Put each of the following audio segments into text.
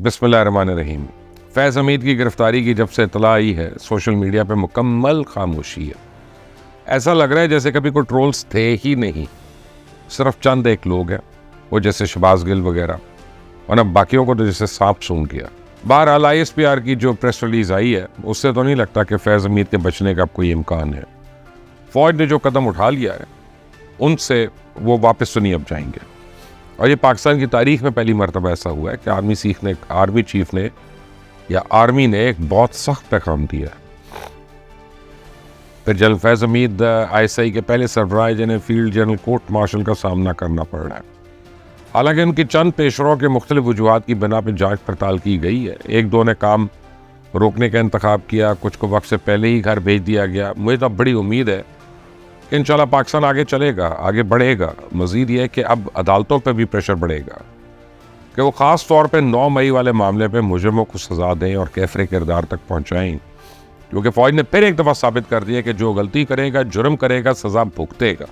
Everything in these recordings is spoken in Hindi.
बिस्मिल्लाहिर्रहमानिर्रहीम। फैज़ हमीद की गिरफ्तारी की जब से इत्तला आई है, सोशल मीडिया पे मुकम्मल खामोशी है। ऐसा लग रहा है जैसे कभी कोई ट्रोल्स थे ही नहीं, सिर्फ चंद एक लोग हैं, वो जैसे शहबाज गिल वगैरह, और अब बाकियों को तो जैसे सांप सूंघ गया। बहरहाल ISPR की जो प्रेस रिलीज आई है, उससे तो नहीं लगता कि फैज़ हमीद के बचने का कोई इम्कान है। फौज ने जो कदम उठा लिया है, उनसे वो वापस तो नहीं अब जाएंगे। और ये पाकिस्तान की तारीख में पहली मरतबा ऐसा हुआ है कि आर्मी चीफ ने या आर्मी ने एक बहुत सख्त पैगाम दिया है। फिर जनरल फैज़ हमीद ISI के पहले सरबराह जिन्हें फील्ड जनरल कोर्ट मार्शल का सामना करना पड़ रहा है। हालांकि उनकी चंद पेशरों के मुख्तलिफ वजूहात की बिना पर जांच पड़ताल की गई है। एक दो ने काम रोकने का इंतखाब किया, कुछ को वक्त से पहले ही घर भेज दिया गया। मुझे तो बड़ी उम्मीद है कि इंशाल्लाह पाकिस्तान आगे चलेगा, आगे बढ़ेगा। मजीद ये है कि अब अदालतों पर भी प्रेशर बढ़ेगा कि वो ख़ास तौर पे 9 मई वाले मामले पे मुजरिमों को सज़ा दें और कैफरे किरदार तक पहुँचाएँ, क्योंकि फ़ौज ने फिर एक दफ़ा साबित कर दिया कि जो गलती करेगा, जुर्म करेगा, सज़ा भुगतेगा।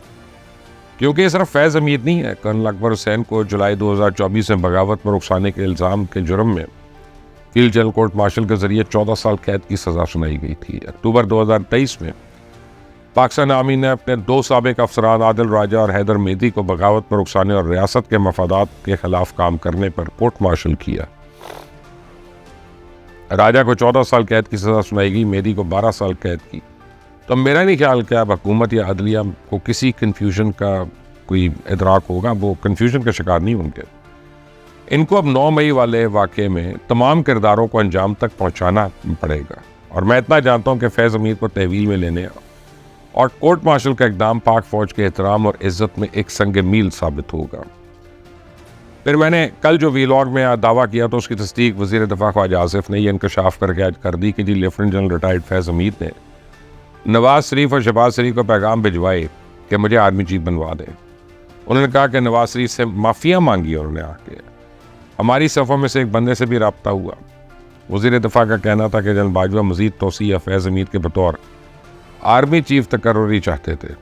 क्योंकि ये सिर्फ फैज़ हमीद नहीं है। कर्नल अकबर हुसैन को जुलाई 2024 में बगावत में उकसाने के इल्ज़ाम के जुर्म में फील्ड जनरल कोर्ट मार्शल के जरिए 14 साल कैद की सज़ा सुनाई गई थी। अक्टूबर 2023 में पाकिस्तान आर्मी ने अपने 2 साबिक अफसरान आदिल राजा और हैदर मेहदी को बगावत पर उकसाने और रियासत के मफादात के खिलाफ काम करने पर कोर्ट मार्शल किया। राजा को 14 साल कैद की सज़ा सुनाई गई, मेहदी को 12 साल कैद की। तो मेरा नहीं ख्याल कि अब हुकूमत या अदलिया को किसी कन्फ्यूजन का कोई इदराक होगा, वो कन्फ्यूजन का शिकार नहीं होंगे। इनको अब 9 मई वाले वाक़े में तमाम किरदारों को अंजाम तक पहुँचाना पड़ेगा। और मैं इतना जानता हूँ कि फैज़ हमीद को तहवील में लेने और कोर्ट मार्शल का इकदाम पाक फौज के एहतराम और इज्जत में एक संग मील साबित होगा। फिर मैंने कल जो वीलॉग में दावा किया तो उसकी तस्दीक वज़ीर दफ़ा ख्वाजा आसिफ ने यह इंकशाफ करके आज कर दी कि जी लेफ्टिनेंट जनरल रिटायर्ड फैज़ हमीद ने नवाज शरीफ और शहबाज शरीफ को पैगाम भिजवाए कि मुझे आर्मी चीफ बनवा दें। उन्होंने कहा कि नवाज शरीफ से माफ़िया मांगी, उन्होंने आके हमारी सफ़ों में से एक बंदे से भी रब्ता हुआ। वज़ीर दफ़ा का कहना था कि जनरल बाजवा मज़ीद तोसी या फैज़ हमीद के बतौर आर्मी चीफ तकर्री चाहते थे।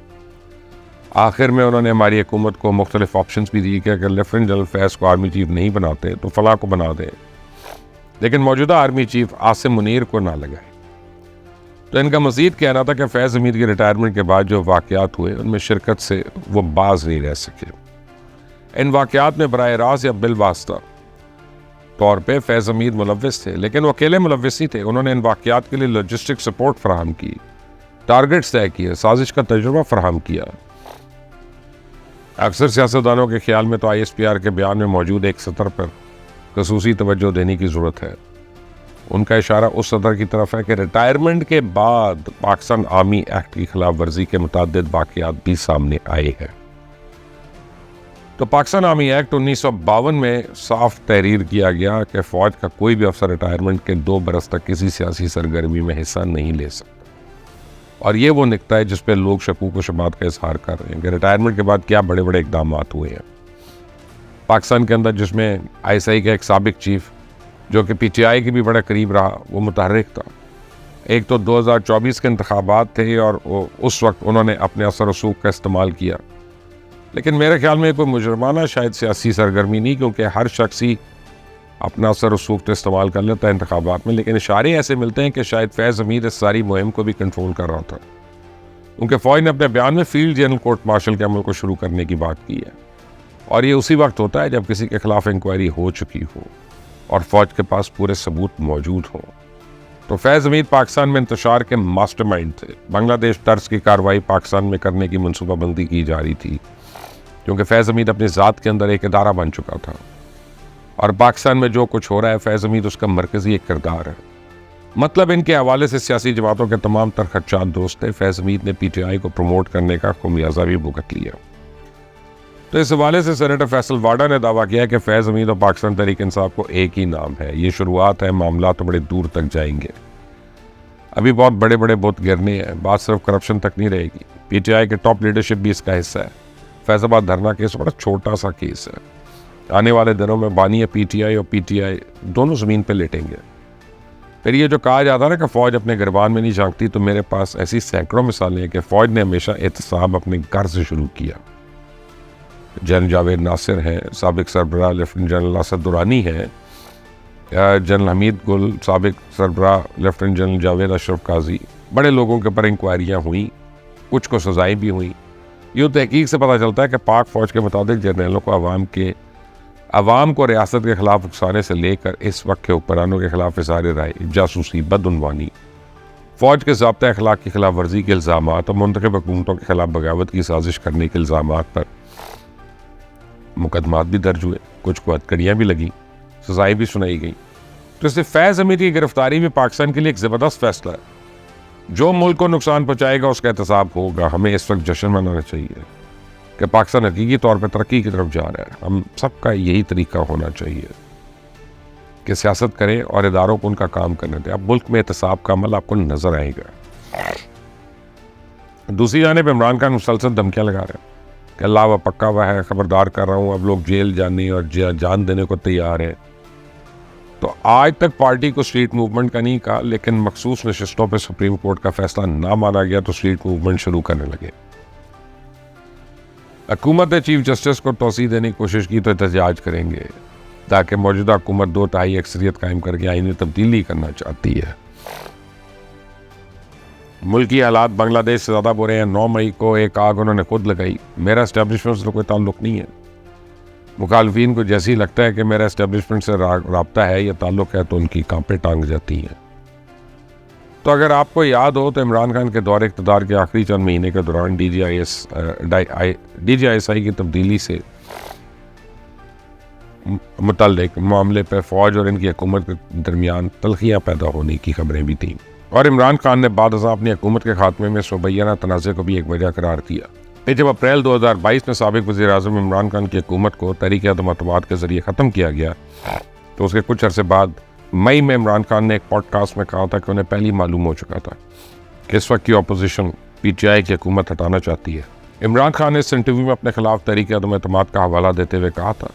आखिर में उन्होंने हमारी हुकूमत को मुख्तलिफ ऑप्शंस भी दिए कि अगर लेफ्टिनेंट जनरल फैज़ को आर्मी चीफ नहीं बनाते तो फलां को बना दें, लेकिन मौजूदा आर्मी चीफ आसिम मुनीर को ना लगाए। तो इनका मज़ीद कहना था कि फैज़ हमीद की रिटायरमेंट के बाद जो वाक़यात हुए उनमें शिरकत से वो बाज नहीं रह सके। इन वाक़यात में बराह रास्त या बिलवास्ता तौर पर फैज़ हमीद मुलव्विस थे, लेकिन वो अकेले मुलव्विस ही थे। उन्होंने इन वाक़यात के लिए लॉजिस्टिक सपोर्ट फराहम की, टारगेट्स तय किए, साजिश का तजुर्बा फराहम किया। अक्सर सियासतदानों के ख्याल में तो ISPR के बयान में मौजूद एक सतर पर खसूसी तवज्जो देने की ज़रूरत है। उनका इशारा उस सतर की तरफ है कि रिटायरमेंट के बाद पाकिस्तान आर्मी एक्ट की खिलाफ वर्जी के मुतअद्दिद वाक़यात भी सामने आए हैं। तो पाकिस्तान आर्मी एक्ट 1952 में साफ तहरीर किया गया कि फ़ौज का कोई भी अफसर रिटायरमेंट के 2 बरस तक किसी सियासी सरगर्मी में हिस्सा नहीं ले सकता। और ये वो निकता है जिस पे लोग शकूक व शुबात का इजहार कर रहे हैं कि रिटायरमेंट के बाद क्या बड़े बड़े इकदाम हुए हैं पाकिस्तान के अंदर, जिसमें ISI का एक साबिक चीफ जो कि PTI के भी बड़ा करीब रहा, वो मुतहर्रिक था। एक तो 2024 के इंतखाबात थे और उस वक्त उन्होंने अपने असर रसूख का इस्तेमाल किया, लेकिन मेरे ख्याल में कोई मुजरमाना शायद सियासी सरगर्मी नहीं, क्योंकि हर शख्स ही अपना असर रसूख तो इस्तेमाल कर लेता है इंतखाबात में। लेकिन इशारे ऐसे मिलते हैं कि शायद फैज़ हमीद इस सारी मुहिम को भी कंट्रोल कर रहा था, क्योंकि फ़ौज ने अपने बयान में फील्ड जनरल कोर्ट मार्शल के अमल को शुरू करने की बात की है। और ये उसी वक्त होता है जब किसी के खिलाफ इंक्वायरी हो चुकी हो और फ़ौज के पास पूरे सबूत मौजूद हों। तो फैज़ हमीद पाकिस्तान में इंतशार के मास्टरमाइंड थे। बांग्लादेश तर्ज की कार्रवाई पाकिस्तान में करने की मनसूबाबंदी की जा रही थी, क्योंकि फैज़ हमीद अपनी ज़ात के अंदर एक इदारा बन चुका था और पाकिस्तान में जो कुछ हो रहा है फैज़ हमीद उसका मरकज़ी एक किरदार है। मतलब इनके हवाले से सियासी जमातों के तमाम तर खदशात दुरुस्त थे। फैज़ हमीद ने PTI को प्रमोट करने का खुमियाजा भी भुगत लिया। तो इस हवाले से सेनेटर फैसल वाडा ने दावा किया कि फैज़ हमीद और पाकिस्तान तहरीक इंसाफ को एक ही नाम है। ये शुरुआत है, मामला तो बड़े दूर तक जाएंगे। अभी बहुत बड़े बड़े बुत गिरने हैं, बात सिर्फ करप्शन तक नहीं रहेगी। PTI के टॉप लीडरशिप भी इसका हिस्सा है। फैज़ाबाद धरना केस बड़ा छोटा सा केस है। आने वाले दिनों में बानी PTI और PTI दोनों ज़मीन पर लेटेंगे। फिर ये जो कहा जाता है ना कि फ़ौज अपने गिरबान में नहीं झांकती, तो मेरे पास ऐसी सैकड़ों मिसालें हैं कि फ़ौज ने हमेशा एहतसाब अपने घर से शुरू किया। जनरल जावेद नासिर हैं, साबिक सरबराह लेफ्टिनेंट जनरल असद दुरानी हैं, जनरल हमीद गुल, साबिक सरबरा लेफ्टिनेंट जनरल जावेद अशरफ काजी, बड़े लोगों के ऊपर इंक्वायरियाँ हुई, कुछ को सजाएँ भी हुई। यूँ तहकीक से पता चलता है कि पाक फ़ौज के मुताबिक जर्नलों को अवाम को रियासत के ख़िलाफ़ उकसाने से लेकर इस वक्त के हुक्मरानों के ख़िलाफ़ इज़हार राय, जासूसी, बदउनवानी, फ़ौज के ज़ाब्ता अखलाक की खिलाफ वर्जी के इल्ज़ामात और मुंतखब हुकूमतों के खिलाफ बगावत की साजिश करने के इल्ज़ामात पर मुकदमात भी दर्ज हुए, कुछ को हथकड़ियाँ भी लगीं, सजाएँ भी सुनाई गई। तो इससे फैज़ हमीद की गिरफ्तारी में पाकिस्तान के लिए एक ज़बरदस्त फैसला है। जो मुल्क को नुकसान पहुँचाएगा उसका एहतसाब होगा। हमें इस वक्त जश्न मनाना चाहिए कि पाकिस्तान हकीकी तौर पर तरक्की की तरफ जा रहा है। हम सबका यही तरीका होना चाहिए कि सियासत करें और इदारों को उनका काम करने दें। अब मुल्क में एहतसाब का अमल आपको नजर आएगा। दूसरी जानिब इमरान खान मुसलसल धमकियां लगा रहे हैं कि अल्लाह व पक्का हुआ है, खबरदार कर रहा हूँ, अब लोग जेल जाने और जान देने को तैयार है। तो आज तक पार्टी को स्ट्रीट मूवमेंट का नहीं कहा, लेकिन मखसूस नशिस्तों पर सुप्रीम कोर्ट का फैसला ना माना गया तो स्ट्रीट मूवमेंट शुरू करने लगे। हुकूमत ने चीफ जस्टिस को तोसी देने की कोशिश की तो एहतजाज करेंगे, ताकि मौजूदा हुकूमत 2/3 अक्सरियत कायम करके आईनी तब्दीली करना चाहती है। मुल्की हालात बांग्लादेश से ज़्यादा बुरे हैं। 9 मई को एक आग उन्होंने खुद लगाई। मेरा एस्टेब्लिशमेंट से कोई ताल्लुक नहीं है। मुखालफिन को जैसे ही लगता है कि मेरा एस्टेब्लिशमेंट से राब्ता है या ताल्लुक है तो उनकी कांपे टांग जाती हैं। तो अगर आपको याद हो तो इमरान खान के दौरे इक़्तिदार के आखिरी चंद महीने के दौरान DGISI की तब्दीली से मुतल्लिक मामले पर फ़ौज और इनकी हुकूमत के दरमियान तलखियाँ पैदा होने की खबरें भी थीं, और इमरान खान ने बाद अपनी हुकूमत के खात्मे में मुबैना तनाज़े को भी एक वजह करार दिया। फिर जब अप्रैल 2022 में साबिक वज़ीर-ए-आज़म इमरान खान की हुकूमत को तहरीक अदम-ए-एतमाद के जरिए ख़त्म किया गया, तो उसके कुछ अरसे बाद मई में इमरान खान ने एक पॉडकास्ट में कहा था कि उन्हें पहले ही मालूम हो चुका था कि इस वक्त की अपोजिशन PTI की हुकूमत हटाना चाहती है। इमरान खान ने इस इंटरव्यू में अपने खिलाफ तहरीक अदम-ए-एतमाद का हवाला देते हुए कहा था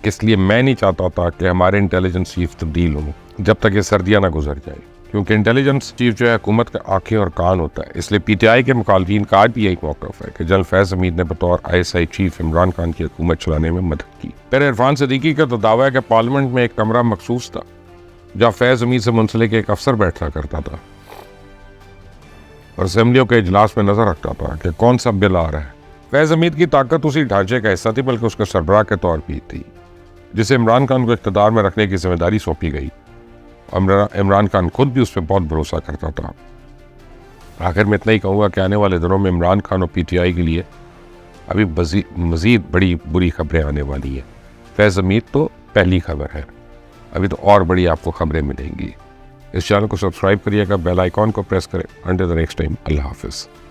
कि इसलिए मैं नहीं चाहता था कि हमारे इंटेलिजेंस चीफ तब्दील हों जब तक ये सर्दियाँ ना गुजर जाए, क्योंकि इंटेलिजेंस चीफ जो है हुकूमत के आंखें और कान होता है। इसलिए PTI के मुखालफिन का आज भी यही मौक़िफ़ है कि जनरल फैज़ हमीद ने बतौर ISI चीफ इमरान खान की हुकूमत चलाने में मदद की। फिर इरफान सिद्दीकी का तो दावा है कि पार्लियामेंट में एक कमरा मखसूस था जहाँ फैज़ हमीद से मुंसलिक एक अफसर बैठा करता था और असेंबलियों के इजलास में नजर रखता था कि कौन सा बिल आ रहा है। फैज़ हमीद की ताकत उसी ढांचे का हिस्सा थी, बल्कि उसके सरबराह के तौर पर थी, जिसे इमरान खान को इक़्तिदार में रखने की जिम्मेदारी सौंपी गई। और इमरान खान खुद भी उस पर बहुत भरोसा करता था। आखिर में इतना ही कहूँगा कि आने वाले दिनों में इमरान खान और PTI के लिए अभी मज़ीद बड़ी बुरी खबरें आने वाली हैं। फैज़ हमीद तो पहली खबर है, अभी तो और बड़ी आपको खबरें मिलेंगी। इस चैनल को सब्सक्राइब करिएगा, बेल आइकॉन को प्रेस करें। अंटिल द नेक्स्ट टाइम, अल्लाह हाफ़िज़।